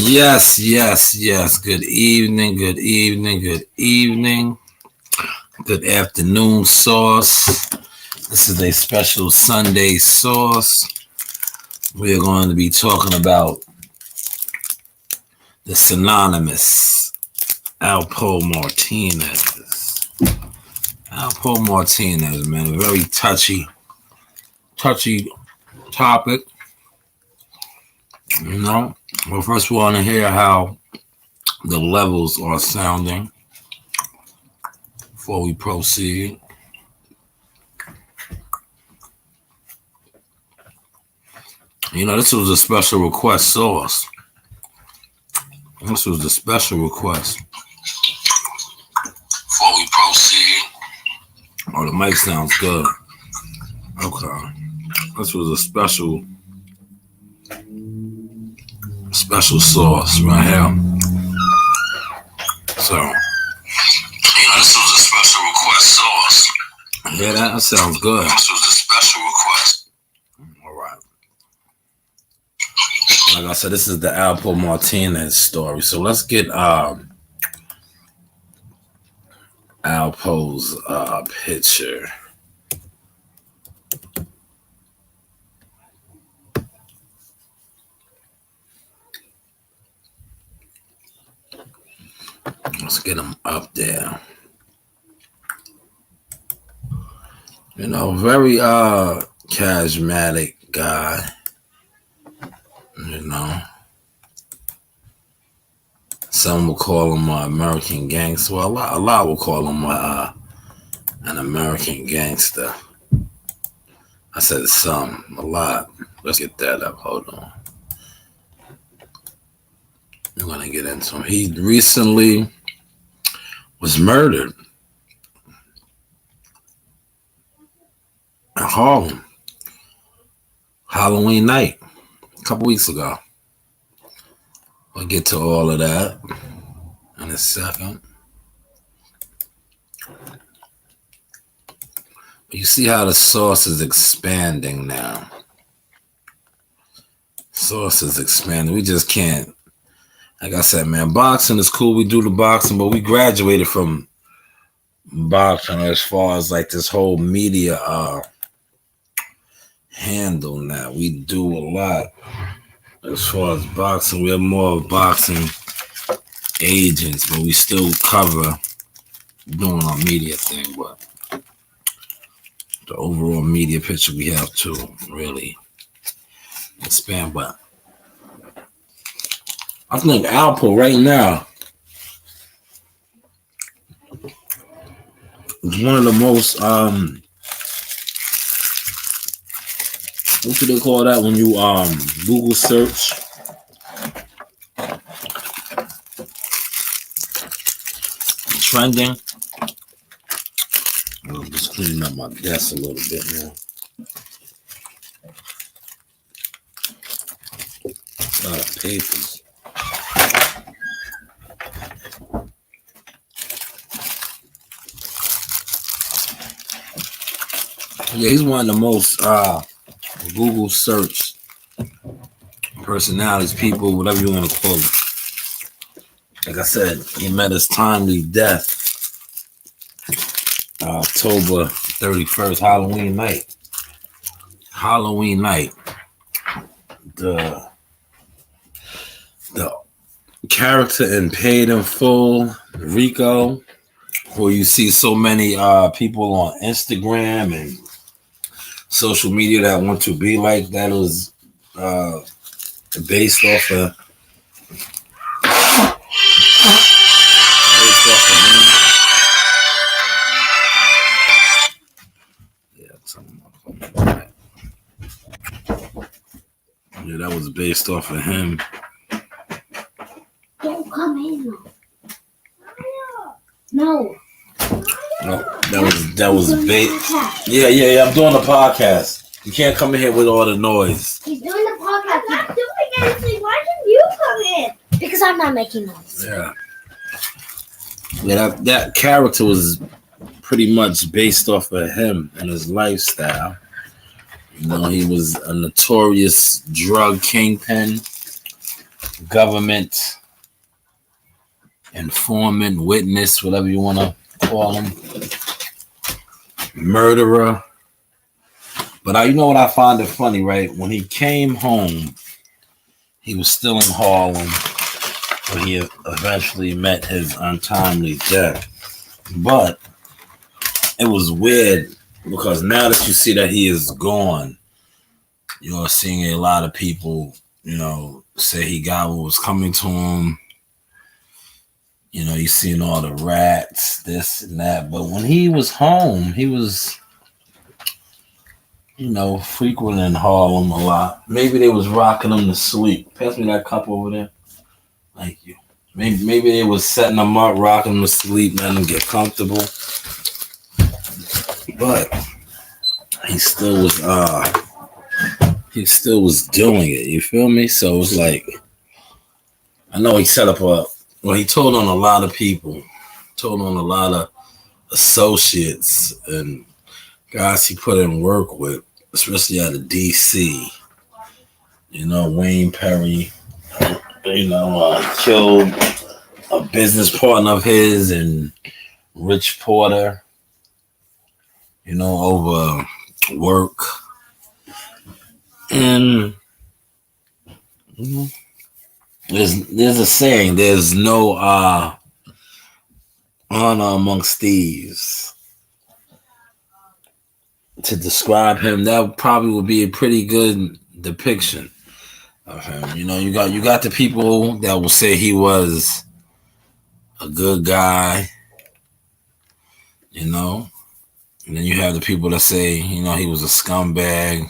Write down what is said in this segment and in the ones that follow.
Yes, yes, yes. Good evening, good evening, good evening. Good afternoon, sauce. This is a special Sunday sauce. We're going to be talking about the synonymous Alpo Martinez. Alpo Martinez, man, a very touchy topic. You know, well, first we want to hear how the levels are sounding before we proceed. You know, this was a special request sauce. This was a special request. Before we proceed. Oh, the mic sounds good. Okay. This was a special sauce right here. So, you know, this was a special request sauce. Yeah, that sounds good. This was a special request. All right. Like I said, this is the Alpo Martinez story. So let's get Alpo's picture. Let's get him up there. You know, very charismatic guy. You know, some will call him an American gangster. Well, a lot will call him an American gangster. I said some, a lot. Let's get that up. Hold on. I'm gonna get into him. He recently was murdered in Harlem, Halloween night, a couple weeks ago. We'll get to all of that in a second. You see how the sauce is expanding now. Sauce is expanding. We just can't. Like I said, man, boxing is cool. We do the boxing, but we graduated from boxing as far as like this whole media handle now. We do a lot as far as boxing. We're more of boxing agents, but we still cover doing our media thing. But the overall media picture we have to really expand. But I think Alpo right now is one of the most what do they call that when you Google search? Trending. I'm just cleaning up my desk a little bit now. A lot of papers. Yeah, he's one of the most Google search personalities, people, whatever you want to call it. Like I said, he met his timely death October 31st, Halloween night. Halloween night. The character in Paid in Full, Rico, where you see so many people on Instagram and social media that want to be like that, was based off of him. Yeah, that was based off of him. Don't come in. No. No, that was based. Yeah. I'm doing a podcast. You can't come in here with all the noise. He's doing the podcast. I'm not doing anything. Why didn't you come in? Because I'm not making noise. Yeah, that character was pretty much based off of him and his lifestyle. You know, he was a notorious drug kingpin. government informant, witness, whatever you want to call him, murderer. But you know what I find it funny, right? When he came home, he was still in Harlem, where he eventually met his untimely death. But it was weird because now that you see that he is gone, you're seeing a lot of people, say he got what was coming to him. You seen all the rats, this and that. But when he was home, he was, frequenting Harlem a lot. Maybe they was rocking him to sleep. Pass me that cup over there. Thank you. Maybe they was setting him up, rocking him to sleep, letting him get comfortable. But he still was doing it. You feel me? So it was like, I know he set up he told on a lot of people, told on a lot of associates and guys he put in work with, especially out of DC. Wayne Perry, killed a business partner of his and Rich Porter, over work. And there's a saying, there's no honor amongst thieves. To describe him, that probably would be a pretty good depiction of him. You got the people that will say he was a good guy, and then you have the people that say, he was a scumbag.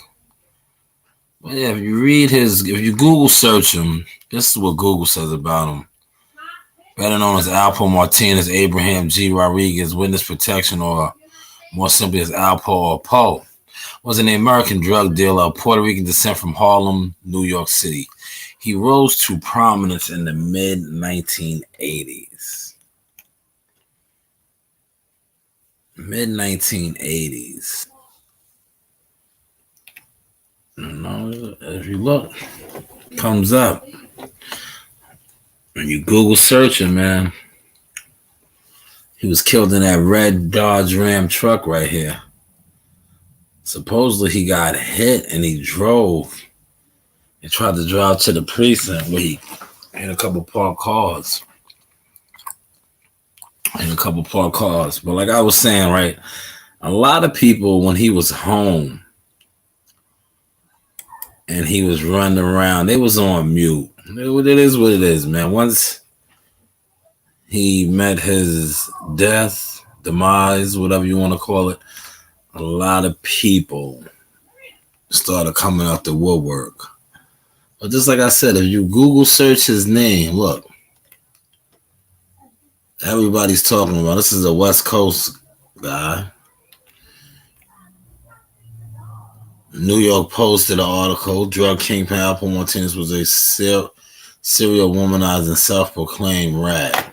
But yeah, if you Google search him, this is what Google says about him. Better known as Alpo Martinez, Abraham G. Rodriguez, witness protection, or more simply as Alpo or Poe, was an American drug dealer of Puerto Rican descent from Harlem, New York City. He rose to prominence in the mid-1980s. Mid-1980s. If you look, comes up. When you Google search him, man, he was killed in that red Dodge Ram truck right here. Supposedly he got hit and he drove and tried to drive to the precinct where he hit a couple parked cars. But like I was saying, right, a lot of people, when he was home and he was running around, they was on mute. It is what it is, man. Once he met his demise, whatever you want to call it, a lot of people started coming out the woodwork. But just like I said, if you Google search his name, look, everybody's talking about. This is a West Coast guy. New York Post did an article. Drug kingpin Alpo Martinez was a serial womanizing self-proclaimed rat.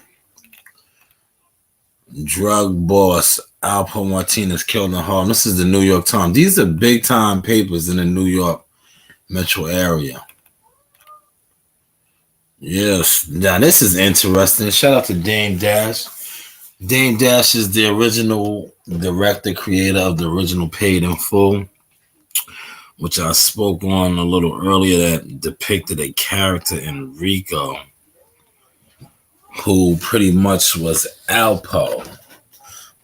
Drug boss Alpo Martinez killed in Harlem. This is the New York Times. These are big time papers in the New York metro area. Yes. Now this is interesting. Shout out to Dame Dash. Dame Dash is the original director, creator of the original Paid in Full, which I spoke on a little earlier, that depicted a character in Rico who pretty much was Alpo.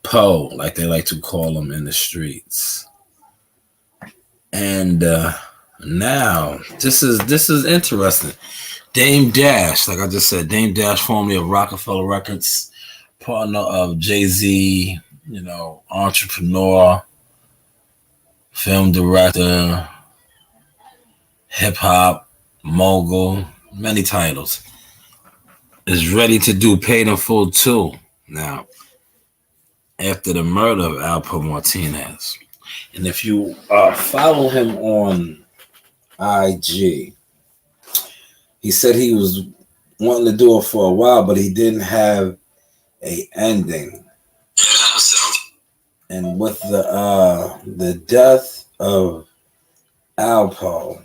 Poe, like they like to call him in the streets. And now, this is interesting. Dame Dash, like I just said, Dame Dash, formerly of Rockefeller Records, partner of Jay-Z, entrepreneur, film director, hip-hop mogul, many titles, is ready to do Paid in Full 2 now, after the murder of Alpo Martinez. And if you follow him on IG, he said he was wanting to do it for a while, but he didn't have a ending. And with the death of Alpo,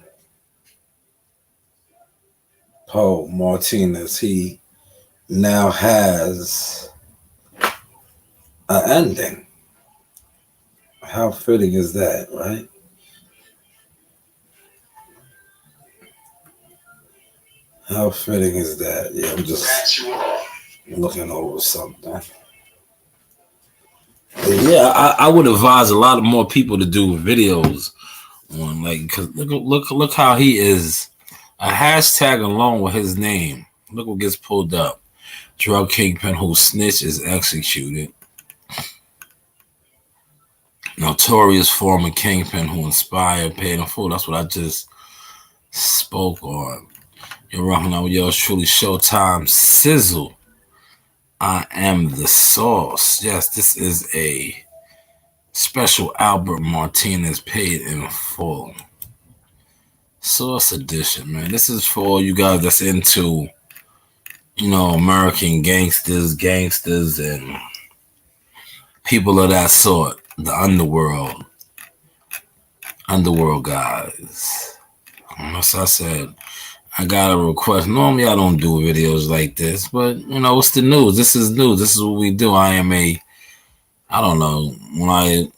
Alpo Martinez, he now has an ending. How fitting is that, right? How fitting is that? Yeah, I'm just looking over something. But yeah, I would advise a lot of more people to do videos on, like, cause look how he is a hashtag along with his name. Look what gets pulled up. Drug kingpin who snitch is executed. Notorious former kingpin who inspired, paid in full. That's what I just spoke on. You're rocking out with yours truly, Showtime Sizzle. I am the sauce. Yes, this is a special Alpo Martinez paid in full. Sauce edition, man. This is for all you guys that's into, American gangsters, and people of that sort. The Underworld guys. As I said, I got a request. Normally, I don't do videos like this, but it's the news. This is news. This is what we do. I don't know. When I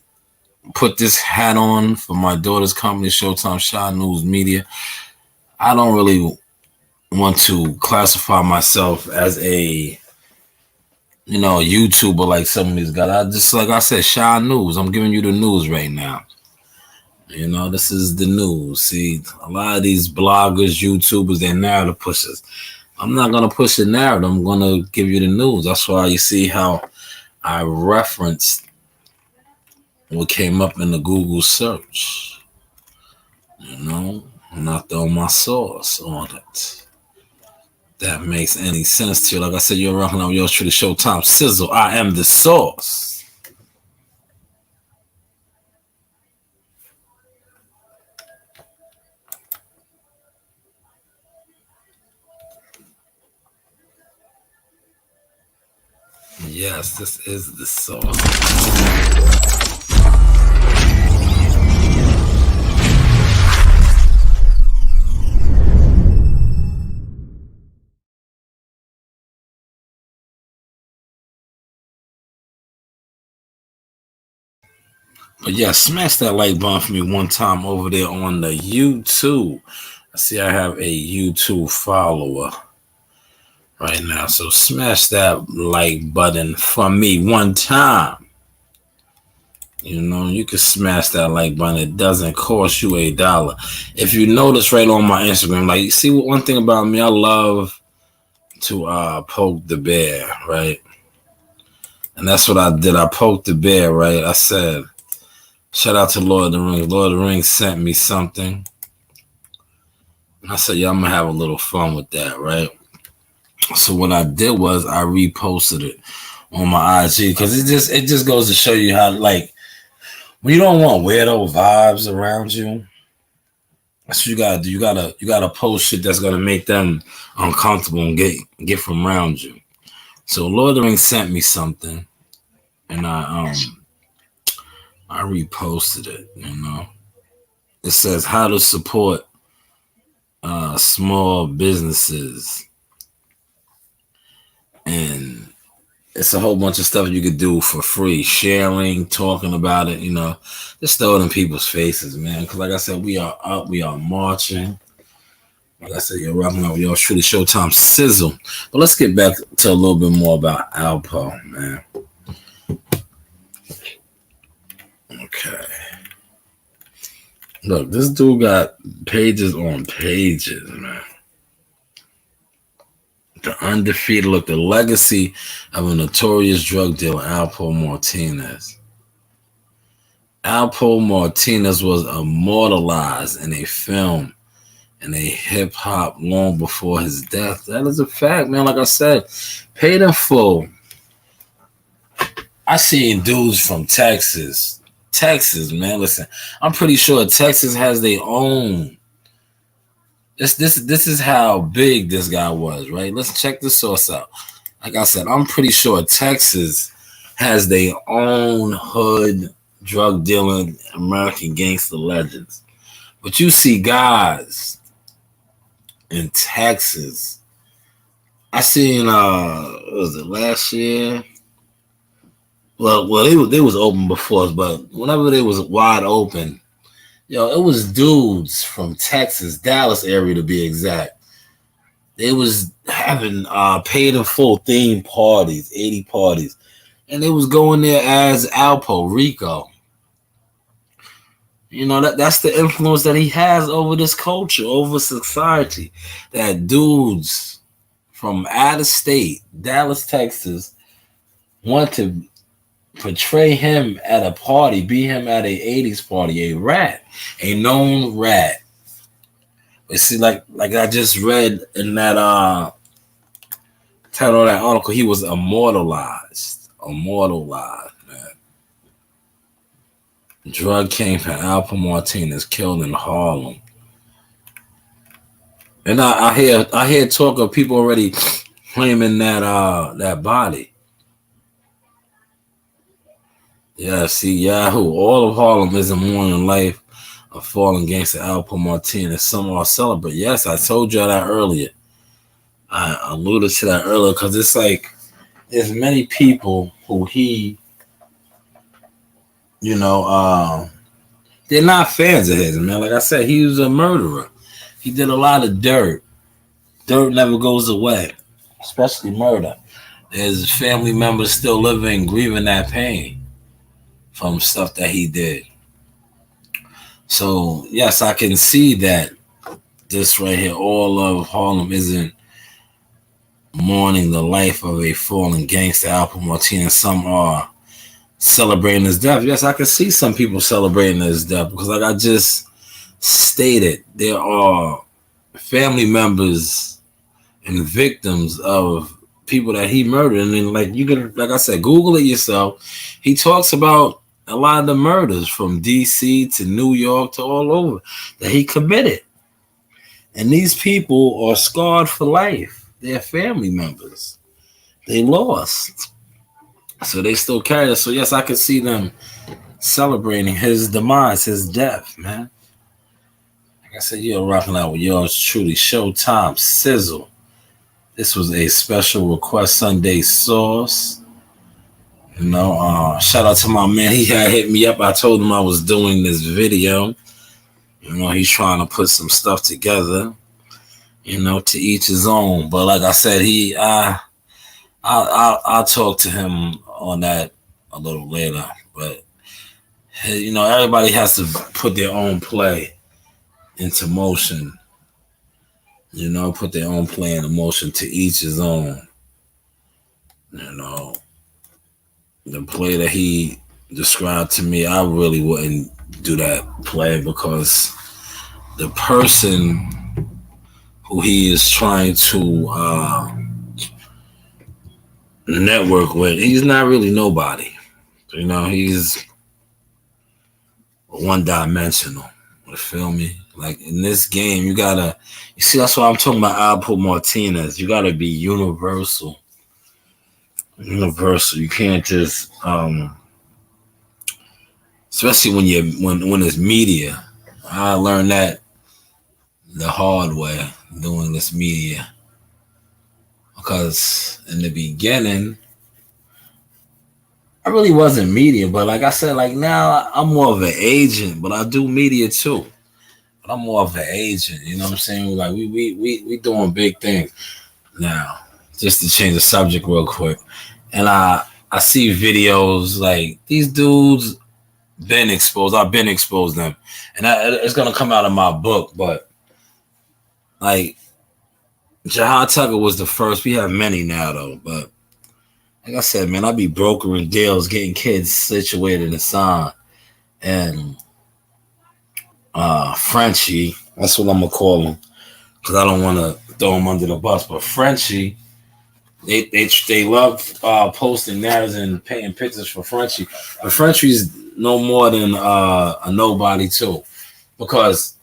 put this hat on for my daughter's company, Showtimeshanewzmedia, I don't really want to classify myself as a YouTuber like some of these guys. I just, like I said, Shy News. I'm giving you the news right now. This is the news. See, a lot of these bloggers, YouTubers, they're narrative pushers. I'm not going to push the narrative. I'm going to give you the news. That's why you see how I referenced what came up in the Google search. And I throw my sauce on it. That makes any sense to you. Like I said, you're rocking out with yours truly, Showtime Sizzle. I am the sauce. Yes, this is the sauce. But yeah, smash that like button for me one time over there on the YouTube. I see I have a YouTube follower right now. So smash that like button for me one time. You can smash that like button. It doesn't cost you $1. If you notice right on my Instagram, like, see, one thing about me, I love to poke the bear, right? And that's what I did. I poked the bear, right? I said, shout out to Lord of the Rings. Lord of the Rings sent me something. And I said, yeah, I'm going to have a little fun with that, right? So what I did was I reposted it on my IG because it just goes to show you how, like, when you don't want weirdo vibes around you, that's what you gotta do. You gotta post shit that's gonna make them uncomfortable and get from around you. So Lord of the Rings sent me something, and I reposted it. It says how to support small businesses, and it's a whole bunch of stuff you could do for free, sharing, talking about it, just throw it in people's faces, man. Because like I said, we are up, we are marching. Like I said, you're rocking out with yours truly, Showtime Sizzle. But let's get back to a little bit more about Alpo, man. Okay. Look, this dude got pages on pages, man. The undefeated, look, the legacy of a notorious drug dealer, Alpo Martinez. Alpo Martinez was immortalized in a film and a hip hop long before his death. That is a fact, man. Like I said, paid in full. I seen dudes from Texas, man. Listen, I'm pretty sure Texas has their own. This is how big this guy was, right? Let's check the source out. Like I said, I'm pretty sure Texas has their own hood drug dealing American gangster legends. But you see guys in Texas. I seen what was it last year? Well, they was open before us, but whenever they was wide open, it was dudes from Texas, Dallas area to be exact. They was having paid in full theme parties, 80 parties, and they was going there as Alpo Rico. That's the influence that he has over this culture, over society. That dudes from out of state, Dallas, Texas, want to portray him at a party, be him at a 80s party, a rat, a known rat. But see, like I just read in that title of that article, he was immortalized, man. Drug kingpin Alpo Martinez killed in Harlem. And I hear talk of people already claiming that body. Yeah, see, Yahoo. All of Harlem is in mourning life of fallen gangster Alpo Martinez. Some are celebrating. Yes, I told you that earlier. I alluded to that earlier because it's like there's many people who he, they're not fans of his, man. Like I said, he was a murderer. He did a lot of dirt. Dirt never goes away, especially murder. There's family members still living, grieving that pain from stuff that he did. So, yes, I can see that this right here, all of Harlem isn't mourning the life of a fallen gangster, Alpo Martinez. Some are celebrating his death. Yes, I can see some people celebrating his death because, like I just stated, there are family members and victims of people that he murdered. And then, like I said, Google it yourself. He talks about a lot of the murders from DC to New York to all over that he committed. And these people are scarred for life. They're family members. They lost. So they still carry it. So yes, I could see them celebrating his demise, his death, man. Like I said, you're rocking out with yours truly, Showtime Sizzle. This was a special request Sunday sauce. Shout out to my man. He had hit me up. I told him I was doing this video. He's trying to put some stuff together. To each his own. But like I said, I'll talk to him on that a little later. But everybody has to put their own play into motion. Put their own play into motion, to each his own. The play that he described to me, I really wouldn't do that play because the person who he is trying to network with, he's not really nobody. He's one-dimensional. You feel me? Like in this game, you see, that's why I'm talking about Alpo Martinez. You gotta be universal. You can't just especially when it's media. I learned that the hard way doing this media. Because in the beginning, I really wasn't media, but like I said, like now I'm more of an agent, but I do media too. But I'm more of an agent, you know what I'm saying? Like we doing big things. Now, just to change the subject real quick. And I see videos like these dudes been exposed. I've been exposed them. And it's gonna come out of my book, but like Jahad Tucker was the first. We have many now though, but like I said, man, I be brokering deals, getting kids situated and signed. And Frenchie, that's what I'm gonna call him, because I don't want to throw him under the bus. But Frenchie, they love posting narratives and painting pictures for Frenchie. But Frenchie's no more than a nobody too, because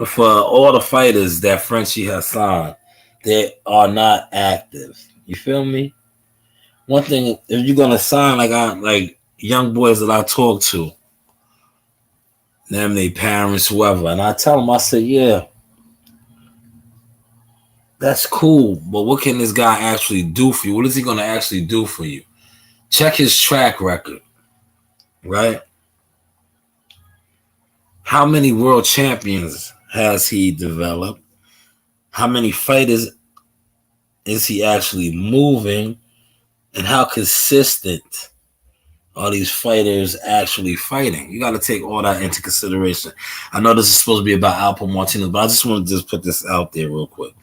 for all the fighters that Frenchie has signed, they are not active. You feel me? One thing, if you're gonna sign like young boys that I talk to, them, they parents, whoever, and I tell them, I say, yeah, That's cool, but what can this guy actually do for you? What is he going to actually do for you? Check his track record, right? How many world champions has he developed? How many fighters is he actually moving? And how consistent are these fighters actually fighting? You got to take all that into consideration. I know this is supposed to be about Alpo Martinez, but I just want to just put this out there real quick.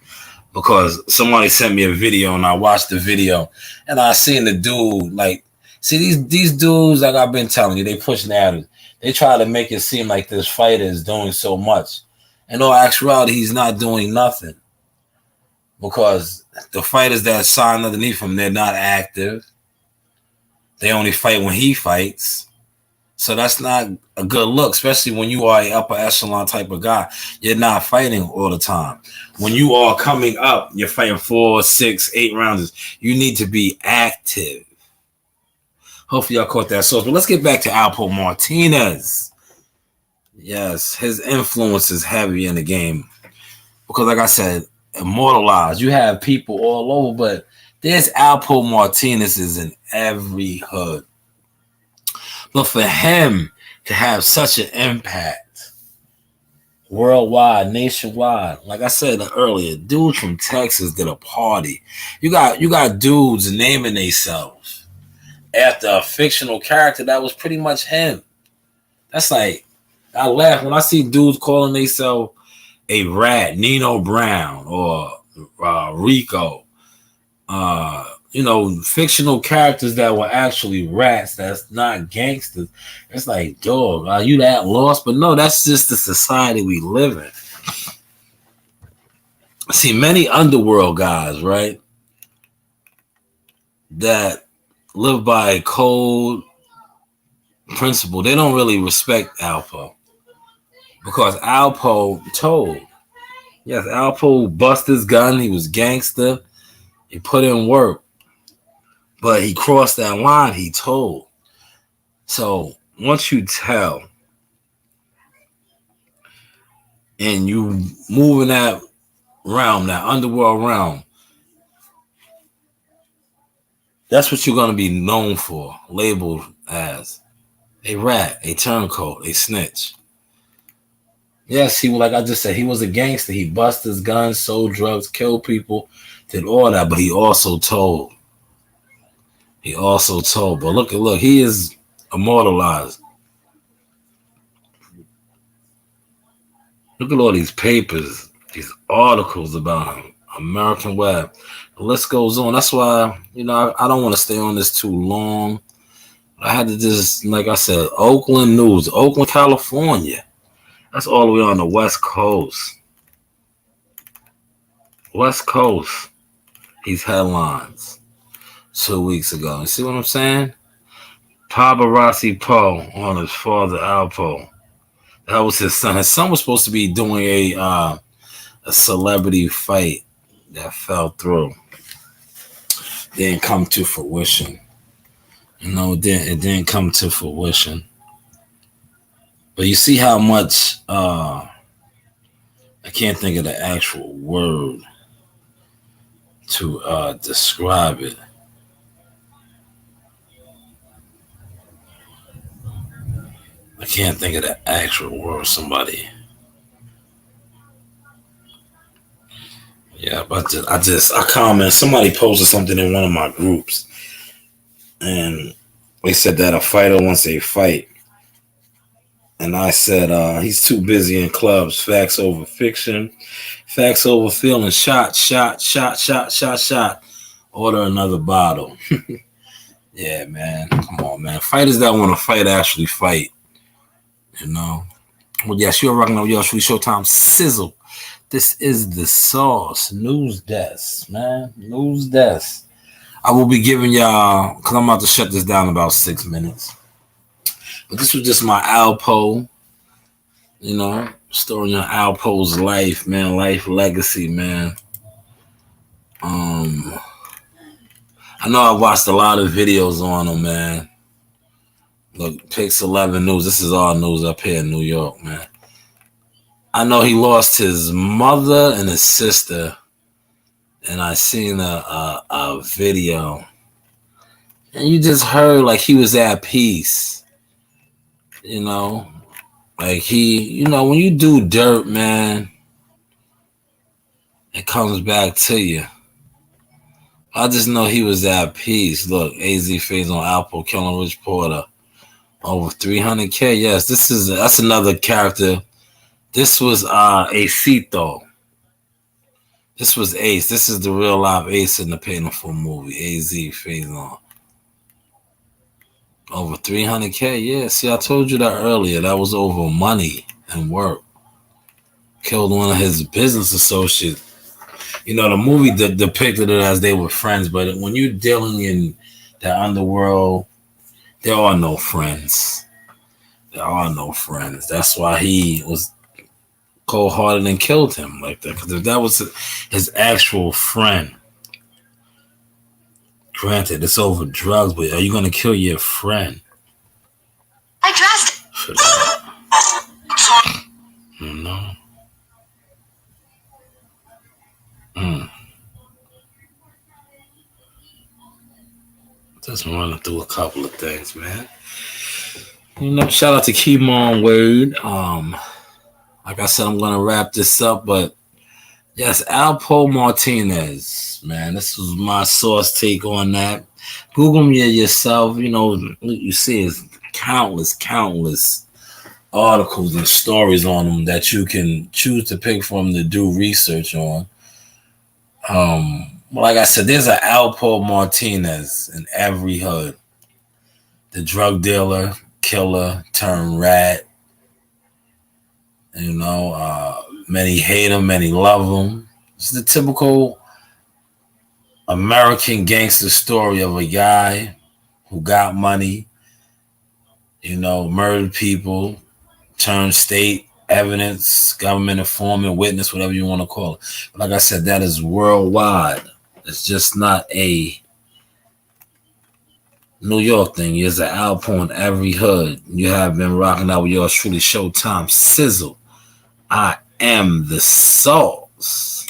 Because somebody sent me a video and I watched the video and I seen the dude, like, see these dudes, like I've been telling you, they push narratives. They try to make it seem like this fighter is doing so much. In all actuality, he's not doing nothing. Because the fighters that signed underneath him, they're not active. They only fight when he fights. So that's not a good look, especially when you are an upper echelon type of guy. You're not fighting all the time. When you are coming up, you're fighting 4, 6, 8 rounds. You need to be active. Hopefully y'all caught that sauce. But let's get back to Alpo Martinez. Yes, his influence is heavy in the game. Because like I said, immortalized. You have people all over, but there's Alpo Martinez's in every hood. But for him to have such an impact worldwide, nationwide, like I said earlier, dudes from Texas did a party. You got dudes naming themselves after a fictional character that was pretty much him. That's like, I laugh when I see dudes calling themselves a rat, Nino Brown or Rico. Fictional characters that were actually rats, that's not gangsters. It's like, dog, are you that lost? But no, that's just the society we live in. See, many underworld guys, right, that live by a code principle, they don't really respect Alpo. Because Alpo told. Yes, Alpo busted his gun. He was gangster. He put in work. But he crossed that line, he told. So once you tell and you move in that realm, that underworld realm, that's what you're going to be known for, labeled as a rat, a turncoat, a snitch. Yes, like I just said, he was a gangster. He busted his guns, sold drugs, killed people, did all that, but he also told. But look, he is immortalized. Look at all these papers, these articles about him, American Web. The list goes on. That's why, I don't want to stay on this too long. I had to just, like I said, Oakland News, Oakland, California. That's all the way on the West Coast. West Coast. These headlines 2 weeks ago. You see what I'm saying? Paparazzi Poe on his father Alpo. That was his son. His son was supposed to be doing a celebrity fight that fell through. Didn't come to fruition. It didn't come to fruition. But you see how much I can't think of the actual word to describe it. I can't think of the actual word. Somebody. Yeah, but I comment. Somebody posted something in one of my groups, and they said that a fighter wants a fight, and I said he's too busy in clubs. Facts over fiction, facts over feeling. Shot. Order another bottle. Yeah, man. Come on, man. Fighters that want to fight actually fight. Well, yes, you're rocking on your Showtime Sizzle. This is the sauce news desk, man. News desk. I will be giving y'all, because I'm about to shut this down in about 6 minutes. But this was just my Alpo, story on Alpo's life, man, life legacy, man. I know I watched a lot of videos on him, man. Look, Pix 11 News. This is all news up here in New York, man. I know he lost his mother and his sister and I seen a video, and you just heard like he was at peace. You know, like when you do dirt, man, it comes back to you. I just know he was at peace. Look, AZ Phase on Alpo killing Rich Porter. Over 300K. Yes, that's another character. This was Acito. This was Ace. This is the real live Ace in the Painful movie. AZ Phase on. Over 300K. Yeah, see, I told you that earlier. That was over money and work. Killed one of his business associates. The movie depicted it as they were friends, but when you're dealing in the underworld, there are no friends. There are no friends. That's why he was cold-hearted and killed him like that. Because if that was his actual friend, granted, it's over drugs, but are you going to kill your friend? I trust. For that? No. Just running through a couple of things, man. Shout out to Keemon Wade. Like I said, I'm gonna wrap this up, but yes, Alpo Martinez, man. This was my source take on that. Google me yourself. You see is countless articles and stories on them that you can choose to pick from to do research on. Like I said, there's an Alpo Martinez in every hood. The drug dealer, killer, turned rat. Many hate him, many love him. It's the typical American gangster story of a guy who got money, murdered people, turned state evidence, government informant, witness, whatever you want to call it. But like I said, that is worldwide. It's just not a New York thing. There's an Alpo in every hood. You have been rocking out with yours truly, Showtime Sizzle. I am the sauce.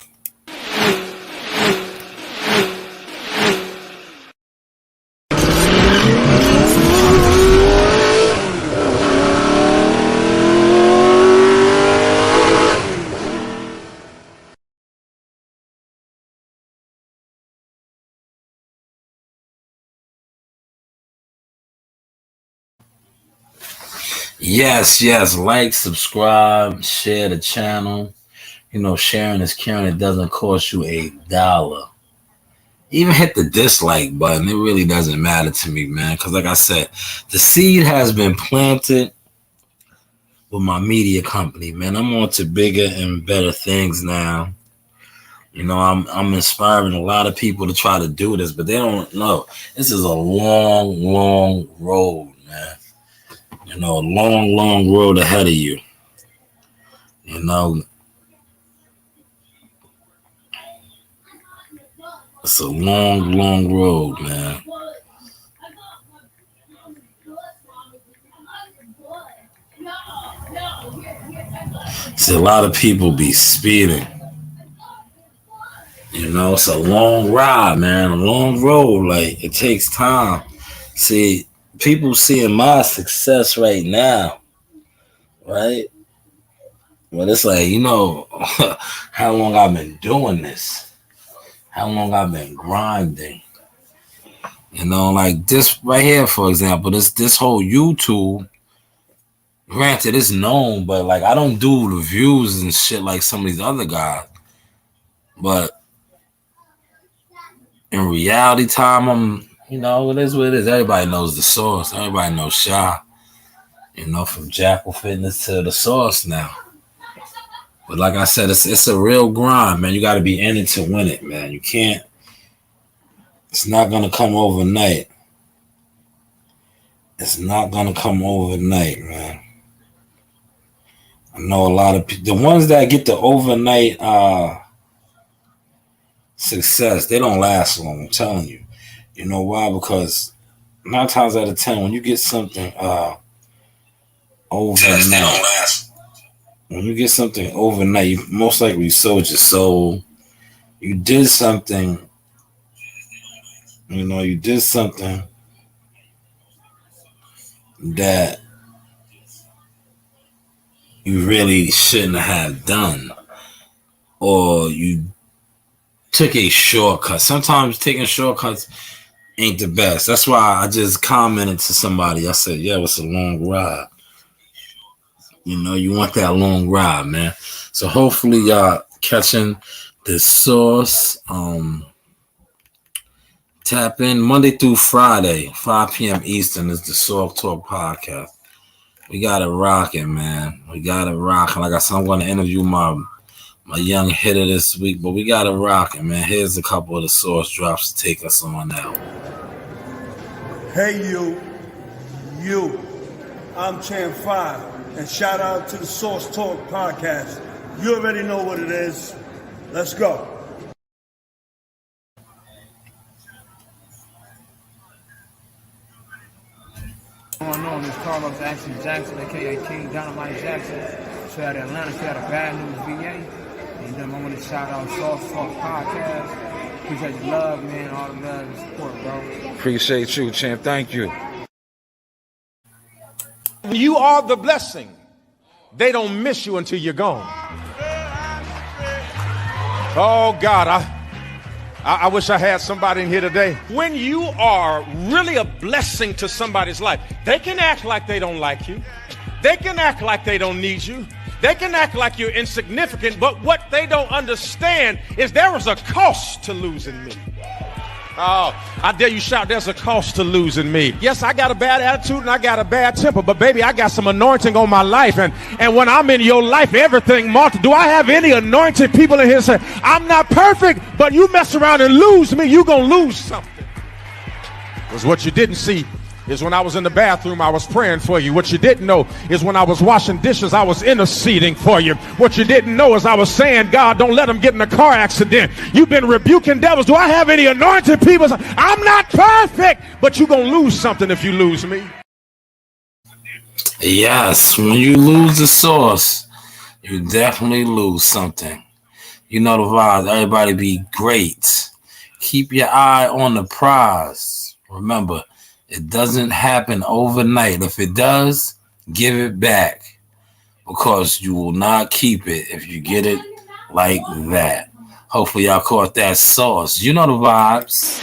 Yes. Like, subscribe, share the channel. Sharing is caring. It doesn't cost you $1. Even hit the dislike button. It really doesn't matter to me, man. Because like I said, the seed has been planted with my media company, man. I'm on to bigger and better things now. I'm inspiring a lot of people to try to do this, but they don't know. This is a long road, man. A long road ahead of you. It's a long road, man. See, a lot of people be speeding. It's a long ride, man. A long road. Like, it takes time. See, people seeing my success right now, right? But it's like, how long I've been doing this. How long I've been grinding. Like this right here, for example, this whole YouTube, granted, it's known, but like I don't do the views and shit like some of these other guys. But in reality time, it is what it is. Everybody knows the source. Everybody knows Shy. From Jackal Fitness to the source now. But like I said, it's a real grind, man. You got to be in it to win it, man. You can't. It's not gonna come overnight. It's not gonna come overnight, man. I know a lot of people. The ones that get the overnight success, they don't last long. I'm telling you. You know why? Because 9 times out of 10, when you get something overnight, when you get something overnight, you most likely sold your soul. you did something. You did something that you really shouldn't have done, or you took a shortcut. Sometimes taking shortcuts ain't the best. That's why I just commented to somebody. I said, yeah, it's a long ride. You want that long ride, man. So hopefully y'all catching the sauce. Tap in Monday through Friday, 5 p.m. Eastern is the Soft Talk Podcast. We got it rocking, man. We got it rocking. Like I said, I'm going to interview my young hitter this week, but we got it rocking, man. Here's a couple of the source drops to take us on now. Hey, you. I'm Champ 5, and shout out to the Source Talk Podcast. You already know what it is. Let's go. Going on is Carlos Jackson, aka King Dynamite Jackson. Straight out of Atlanta, straight out of Bad News, VA. And then I want to shout out Soft Talk Podcast. Appreciate the love, man. All the love and support, bro. Appreciate you, champ. Thank you. You are the blessing. They don't miss you until you're gone. Oh, God, I wish I had somebody in here today. When you are really a blessing to somebody's life, they can act like they don't like you. They can act like they don't need you. They can act like you're insignificant, but what they don't understand is there is a cost to losing me. Oh, I dare you shout, there's a cost to losing me. Yes, I got a bad attitude and I got a bad temper, but baby, I got some anointing on my life. And when I'm in your life, everything multiplies. Do I have any anointed people in here say, I'm not perfect, but you mess around and lose me, you gonna lose something. Because what you didn't see is when I was in the bathroom, I was praying for you. What you didn't know is when I was washing dishes, I was interceding for you. What you didn't know is I was saying, God, don't let them get in a car accident. You've been rebuking devils. Do I have any anointed people? I'm not perfect, but you're going to lose something if you lose me. Yes, when you lose the source, you definitely lose something. You know the vibes. Everybody be great. Keep your eye on the prize. Remember, it doesn't happen overnight. If it does, give it back, because you will not keep it if you get it like that. Hopefully y'all caught that sauce. You know the vibes.